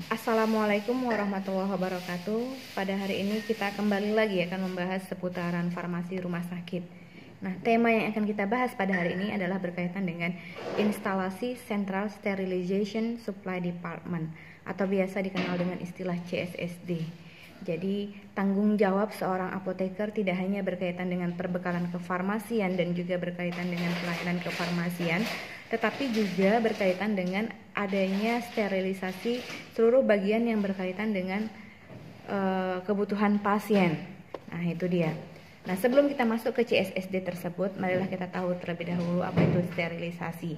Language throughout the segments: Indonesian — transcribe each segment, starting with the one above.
Assalamualaikum warahmatullahi wabarakatuh. Pada hari ini kita kembali lagi akan membahas seputaran farmasi rumah sakit. Nah, tema yang akan kita bahas pada hari ini adalah berkaitan dengan instalasi Central Sterilization Supply Department atau biasa dikenal dengan istilah CSSD. Jadi, tanggung jawab seorang apoteker tidak hanya berkaitan dengan perbekalan kefarmasian dan juga berkaitan dengan pelayanan kefarmasian, tetapi juga berkaitan dengan adanya sterilisasi seluruh bagian yang berkaitan dengan kebutuhan pasien. Nah, itu dia. Nah, sebelum kita masuk ke CSSD tersebut, marilah kita tahu terlebih dahulu apa itu sterilisasi.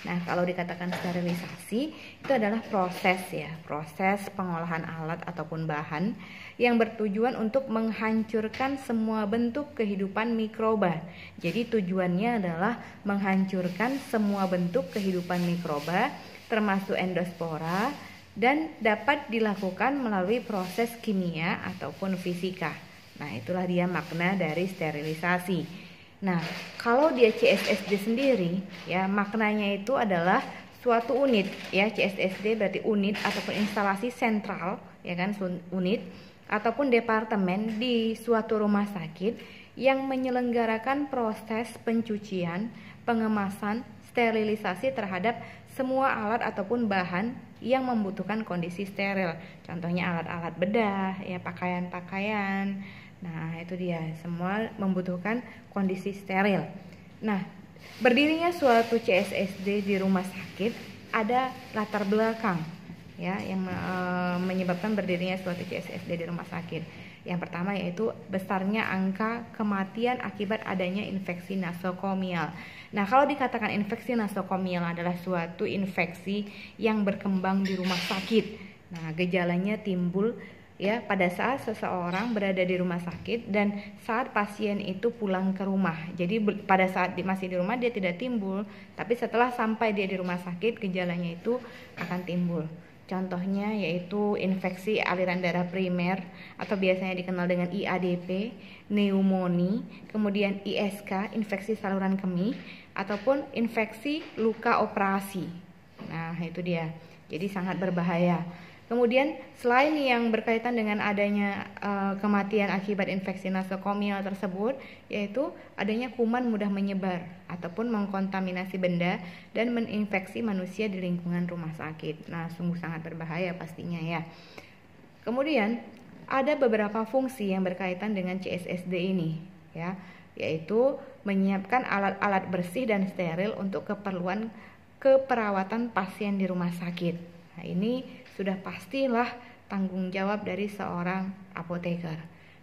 Nah, kalau dikatakan sterilisasi, itu adalah proses pengolahan alat ataupun bahan yang bertujuan untuk menghancurkan semua bentuk kehidupan mikroba. Jadi tujuannya adalah menghancurkan semua bentuk kehidupan mikroba, termasuk endospora, dan dapat dilakukan melalui proses kimia ataupun fisika. Nah, itulah dia makna dari sterilisasi. Nah, kalau dia CSSD sendiri, ya maknanya itu adalah suatu unit, ya CSSD berarti unit ataupun instalasi sentral, ya kan, unit ataupun departemen di suatu rumah sakit yang menyelenggarakan proses pencucian, pengemasan, sterilisasi terhadap semua alat ataupun bahan yang membutuhkan kondisi steril. Contohnya alat-alat bedah, ya pakaian-pakaian. Nah, itu dia, semua membutuhkan kondisi steril. Nah, berdirinya suatu CSSD di rumah sakit ada latar belakang, ya, yang menyebabkan berdirinya suatu CSSD di rumah sakit. Yang pertama yaitu besarnya angka kematian akibat adanya infeksi nasokomial. Nah, kalau dikatakan infeksi nasokomial adalah suatu infeksi yang berkembang di rumah sakit. Nah, gejalanya timbul ya pada saat seseorang berada di rumah sakit dan saat pasien itu pulang ke rumah. Jadi pada saat masih di rumah dia tidak timbul, tapi setelah sampai dia di rumah sakit gejalanya itu akan timbul. Contohnya yaitu infeksi aliran darah primer atau biasanya dikenal dengan IADP, pneumonia, kemudian ISK, infeksi saluran kemih, ataupun infeksi luka operasi. Nah, itu dia. Jadi sangat berbahaya. Kemudian selain yang berkaitan dengan adanya kematian akibat infeksi nasokomial tersebut, yaitu adanya kuman mudah menyebar ataupun mengkontaminasi benda dan menginfeksi manusia di lingkungan rumah sakit. Nah, sungguh sangat berbahaya pastinya ya. Kemudian ada beberapa fungsi yang berkaitan dengan CSSD ini, ya, yaitu menyiapkan alat-alat bersih dan steril untuk keperluan keperawatan pasien di rumah sakit. Nah, ini sudah pastilah tanggung jawab dari seorang apoteker.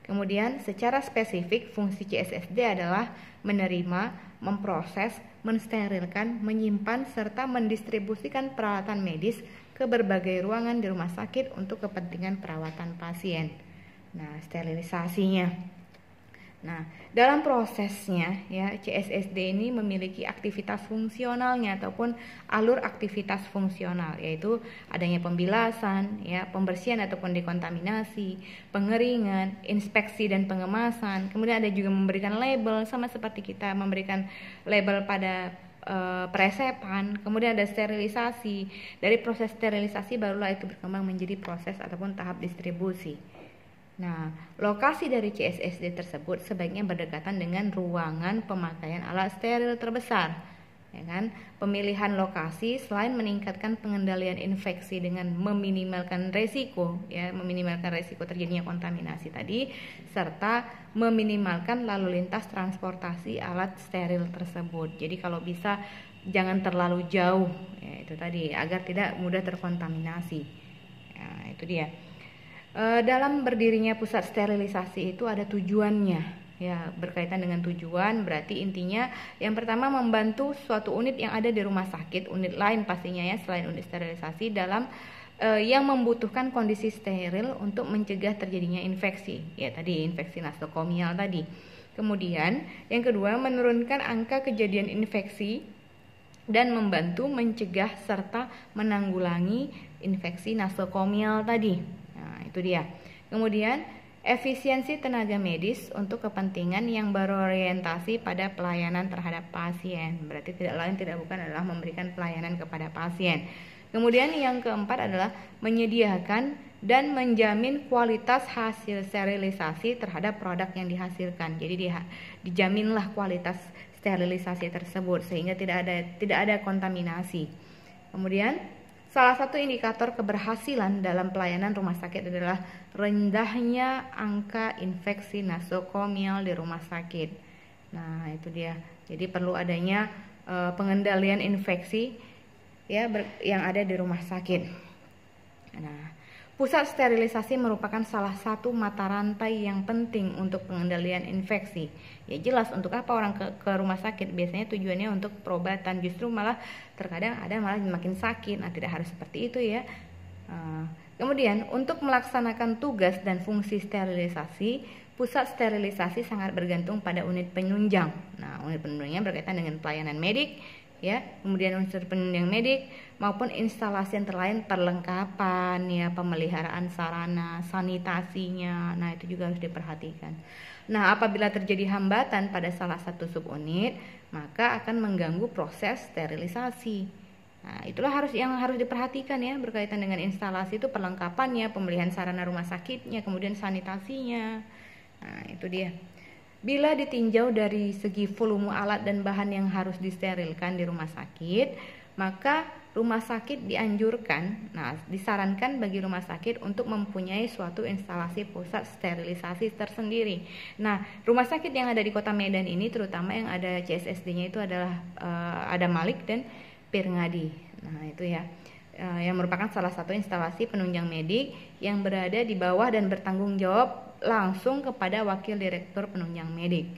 Kemudian secara spesifik fungsi CSSD adalah menerima, memproses, mensterilkan, menyimpan, serta mendistribusikan peralatan medis ke berbagai ruangan di rumah sakit untuk kepentingan perawatan pasien. Nah, sterilisasinya. Nah, dalam prosesnya ya CSSD ini memiliki aktivitas fungsionalnya ataupun alur aktivitas fungsional, yaitu adanya pembilasan, ya, pembersihan ataupun dekontaminasi, pengeringan, inspeksi dan pengemasan. Kemudian ada juga memberikan label sama seperti kita memberikan label pada peresepan. Kemudian ada sterilisasi. Dari proses sterilisasi barulah itu berkembang menjadi proses ataupun tahap distribusi. Nah, lokasi dari CSSD tersebut sebaiknya berdekatan dengan ruangan pemakaian alat steril terbesar, ya kan? Pemilihan lokasi selain meningkatkan pengendalian infeksi dengan meminimalkan resiko, ya, meminimalkan resiko terjadinya kontaminasi tadi, serta meminimalkan lalu lintas transportasi alat steril tersebut. Jadi kalau bisa jangan terlalu jauh, ya, itu tadi agar tidak mudah terkontaminasi. Ya, itu dia. Dalam berdirinya pusat sterilisasi itu ada tujuannya, ya, berkaitan dengan tujuan berarti intinya yang pertama membantu suatu unit yang ada di rumah sakit, unit lain pastinya ya selain unit sterilisasi dalam yang membutuhkan kondisi steril untuk mencegah terjadinya infeksi, ya tadi infeksi nasokomial tadi. Kemudian yang kedua menurunkan angka kejadian infeksi dan membantu mencegah serta menanggulangi infeksi nasokomial tadi. Itu dia. Kemudian efisiensi tenaga medis untuk kepentingan yang berorientasi pada pelayanan terhadap pasien. Berarti tidak lain tidak bukan adalah memberikan pelayanan kepada pasien. Kemudian yang keempat adalah menyediakan dan menjamin kualitas hasil sterilisasi terhadap produk yang dihasilkan. Jadi dijaminlah kualitas sterilisasi tersebut sehingga tidak ada kontaminasi. Kemudian salah satu indikator keberhasilan dalam pelayanan rumah sakit adalah rendahnya angka infeksi nosokomial di rumah sakit. Nah, itu dia. Jadi perlu adanya pengendalian infeksi ya yang ada di rumah sakit. Nah, pusat sterilisasi merupakan salah satu mata rantai yang penting untuk pengendalian infeksi. Ya jelas, untuk apa orang ke rumah sakit? Biasanya tujuannya untuk perobatan, justru malah terkadang ada malah makin sakit. Nah, tidak harus seperti itu ya. Kemudian untuk melaksanakan tugas dan fungsi sterilisasi, pusat sterilisasi sangat bergantung pada unit penunjang. Nah, unit penunjangnya berkaitan dengan pelayanan medik, ya, kemudian unsur penunjang medik maupun instalasi yang terlain, perlengkapan ya, pemeliharaan sarana, sanitasinya. Nah, itu juga harus diperhatikan. Nah, apabila terjadi hambatan pada salah satu subunit, maka akan mengganggu proses sterilisasi. Nah, itulah yang harus diperhatikan ya, berkaitan dengan instalasi itu perlengkapannya, pemeliharaan sarana rumah sakitnya, kemudian sanitasinya. Nah, itu dia. Bila ditinjau dari segi volume alat dan bahan yang harus disterilkan di rumah sakit, maka rumah sakit disarankan bagi rumah sakit untuk mempunyai suatu instalasi pusat sterilisasi tersendiri. Nah, rumah sakit yang ada di Kota Medan ini, terutama yang ada CSSD-nya itu adalah ada Malik dan Pirngadi. Nah, itu ya. Yang merupakan salah satu instalasi penunjang medik yang berada di bawah dan bertanggung jawab langsung kepada wakil direktur penunjang medik.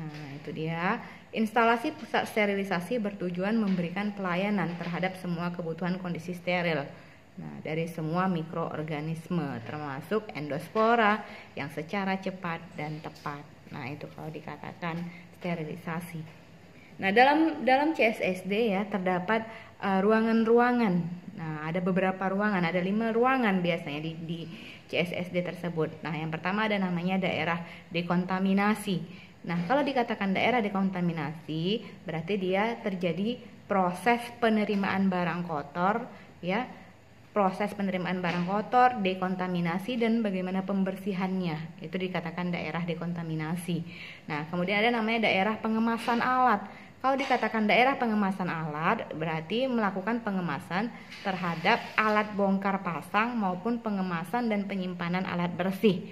Nah, itu dia. Instalasi pusat sterilisasi bertujuan memberikan pelayanan terhadap semua kebutuhan kondisi steril. Nah, dari semua mikroorganisme termasuk endospora yang secara cepat dan tepat. Nah, itu kalau dikatakan sterilisasi. Nah, dalam CSSD ya terdapat ruangan-ruangan. Nah, ada beberapa ruangan, ada 5 ruangan biasanya di CSSD tersebut. Nah, yang pertama ada namanya daerah dekontaminasi. Nah, kalau dikatakan daerah dekontaminasi, berarti dia terjadi proses penerimaan barang kotor, ya, proses penerimaan barang kotor, dekontaminasi, dan bagaimana pembersihannya. Itu dikatakan daerah dekontaminasi. Nah, kemudian ada namanya daerah pengemasan alat. Kalau dikatakan daerah pengemasan alat, berarti melakukan pengemasan terhadap alat bongkar pasang maupun pengemasan dan penyimpanan alat bersih.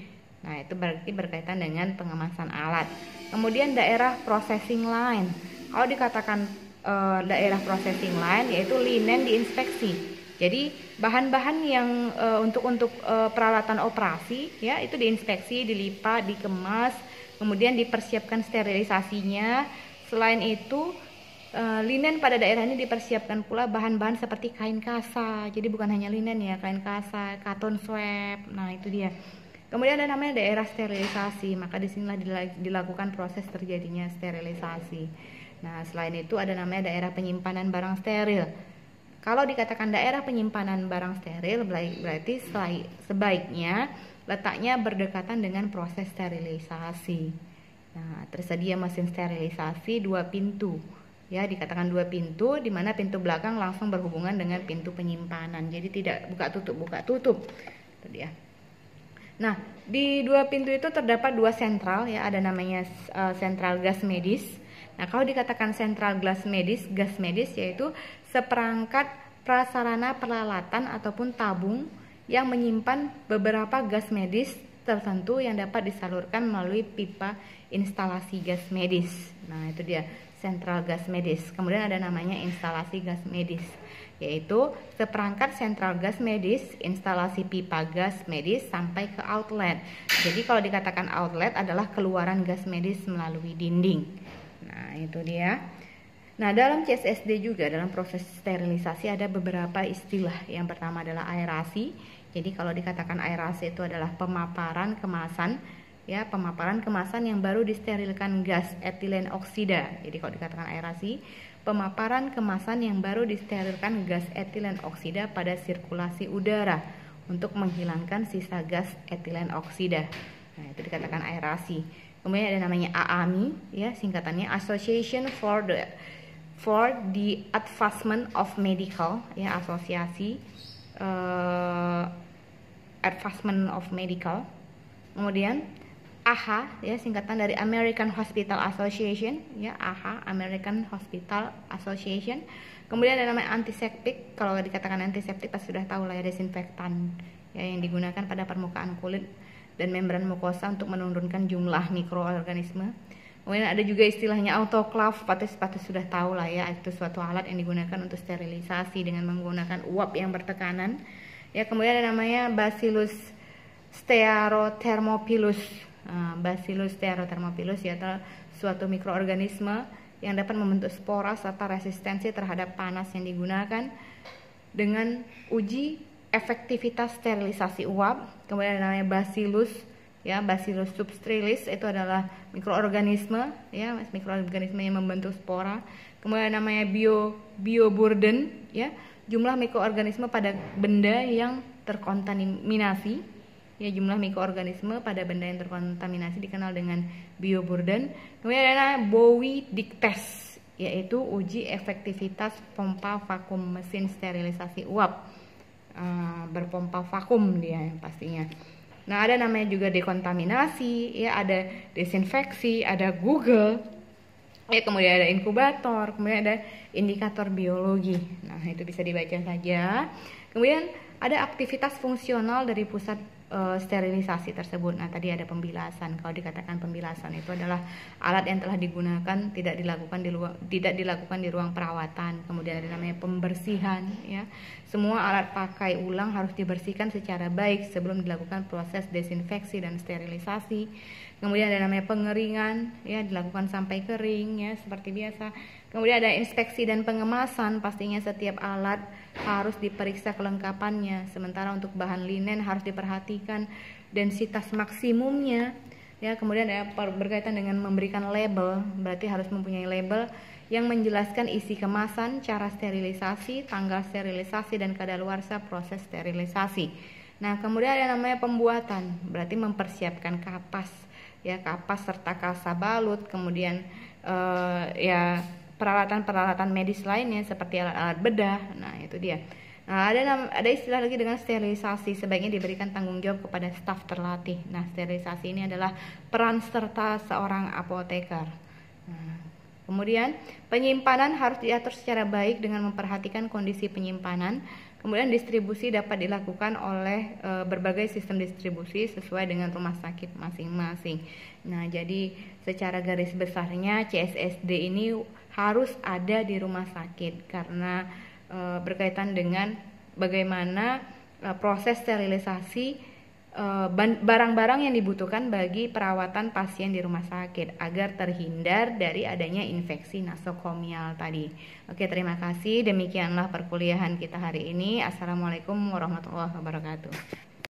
Nah, itu berarti berkaitan dengan pengemasan alat. Kemudian daerah processing line. Kalau dikatakan daerah processing line, yaitu linen diinspeksi. Jadi bahan-bahan yang untuk peralatan operasi, ya, itu diinspeksi, dilipat, dikemas, kemudian dipersiapkan sterilisasinya. Selain itu, linen pada daerah ini dipersiapkan pula bahan-bahan seperti kain kasa. Jadi bukan hanya linen ya, kain kasa, cotton swab. Nah, itu dia. Kemudian ada namanya daerah sterilisasi, maka disinilah dilakukan proses terjadinya sterilisasi. Nah, selain itu ada namanya daerah penyimpanan barang steril. Kalau dikatakan daerah penyimpanan barang steril, berarti sebaiknya letaknya berdekatan dengan proses sterilisasi. Nah, tersedia mesin sterilisasi 2 pintu. Ya, dikatakan 2 pintu, di mana pintu belakang langsung berhubungan dengan pintu penyimpanan. Jadi tidak buka tutup. Itu dia. Nah, di 2 pintu itu terdapat 2 sentral ya, ada namanya sentral gas medis. Nah, kalau dikatakan sentral gas medis yaitu seperangkat prasarana peralatan ataupun tabung yang menyimpan beberapa gas medis tertentu yang dapat disalurkan melalui pipa instalasi gas medis. Nah, itu dia sentral gas medis. Kemudian ada namanya instalasi gas medis, yaitu seperangkat sentral gas medis, instalasi pipa gas medis sampai ke outlet. Jadi kalau dikatakan outlet adalah keluaran gas medis melalui dinding. Nah, itu dia. Nah, dalam CSSD juga dalam proses sterilisasi ada beberapa istilah. Yang pertama adalah aerasi. Jadi kalau dikatakan aerasi itu adalah pemaparan kemasan, ya, pemaparan kemasan yang baru disterilkan gas etilen oksida. Jadi kalau dikatakan aerasi, pemaparan kemasan yang baru disterilkan gas etilen oksida pada sirkulasi udara untuk menghilangkan sisa gas etilen oksida. Nah, itu dikatakan aerasi. Kemudian ada namanya AAMI, ya, singkatannya Association for for the Advancement of Medical, ya, asosiasi Advancement of Medical. Kemudian AHA, ya, singkatan dari American Hospital Association, ya, AHA, American Hospital Association. Kemudian ada namanya antiseptik. Kalau dikatakan antiseptik pasti sudah tahu lah ya, desinfektan, ya, yang digunakan pada permukaan kulit dan membran mukosa untuk menurunkan jumlah mikroorganisme. Kemudian ada juga istilahnya autoclave, pasti sudah tahu lah ya, itu suatu alat yang digunakan untuk sterilisasi dengan menggunakan uap yang bertekanan. Ya, kemudian ada namanya Bacillus stearothermophilus. Bacillus stearothermophilus yaitu suatu mikroorganisme yang dapat membentuk spora serta resistensi terhadap panas, yang digunakan dengan uji efektivitas sterilisasi uap. Kemudian ada namanya Bacillus, ya, Bacillus subtilis, itu adalah mikroorganisme, ya, mikroorganisme yang membentuk spora. Kemudian ada namanya bioburden, ya, jumlah mikroorganisme pada benda yang terkontaminasi. Ya, jumlah mikroorganisme pada benda yang terkontaminasi dikenal dengan bioburden. Kemudian ada Bowie-Dick-Test, yaitu uji efektivitas pompa vakum mesin sterilisasi uap. Berpompa vakum dia yang pastinya. Nah, ada namanya juga dekontaminasi, ya, ada desinfeksi, ada Google, ya, kemudian ada inkubator, kemudian ada indikator biologi. Nah, itu bisa dibaca saja. Kemudian ada aktivitas fungsional dari pusat sterilisasi tersebut. Nah, tadi ada pembilasan. Kalau dikatakan pembilasan itu adalah alat yang telah digunakan tidak dilakukan di ruang perawatan. Kemudian ada namanya pembersihan, ya. Semua alat pakai ulang harus dibersihkan secara baik sebelum dilakukan proses desinfeksi dan sterilisasi. Kemudian ada namanya pengeringan, ya, dilakukan sampai kering, ya, seperti biasa. Kemudian ada inspeksi dan pengemasan, pastinya setiap alat harus diperiksa kelengkapannya. Sementara untuk bahan linen harus diperhatikan densitas maksimumnya, ya. Kemudian ada berkaitan dengan memberikan label, berarti harus mempunyai label yang menjelaskan isi kemasan, cara sterilisasi, tanggal sterilisasi, dan kadaluarsa proses sterilisasi. Nah, kemudian ada namanya pembuatan, berarti mempersiapkan kapas, ya, kapas serta kasa balut. Kemudian ya, peralatan-peralatan medis lainnya seperti alat-alat bedah. Nah, itu dia. Nah, ada istilah lagi dengan sterilisasi, sebaiknya diberikan tanggung jawab kepada staf terlatih. Nah, sterilisasi ini adalah peran serta seorang apoteker. Nah, kemudian penyimpanan harus diatur secara baik dengan memperhatikan kondisi penyimpanan. Kemudian distribusi dapat dilakukan oleh berbagai sistem distribusi sesuai dengan rumah sakit masing-masing. Nah, jadi secara garis besarnya CSSD ini harus ada di rumah sakit karena berkaitan dengan bagaimana proses sterilisasi barang-barang yang dibutuhkan bagi perawatan pasien di rumah sakit agar terhindar dari adanya infeksi nasokomial tadi. Oke, terima kasih. Demikianlah perkuliahan kita hari ini. Assalamualaikum warahmatullahi wabarakatuh.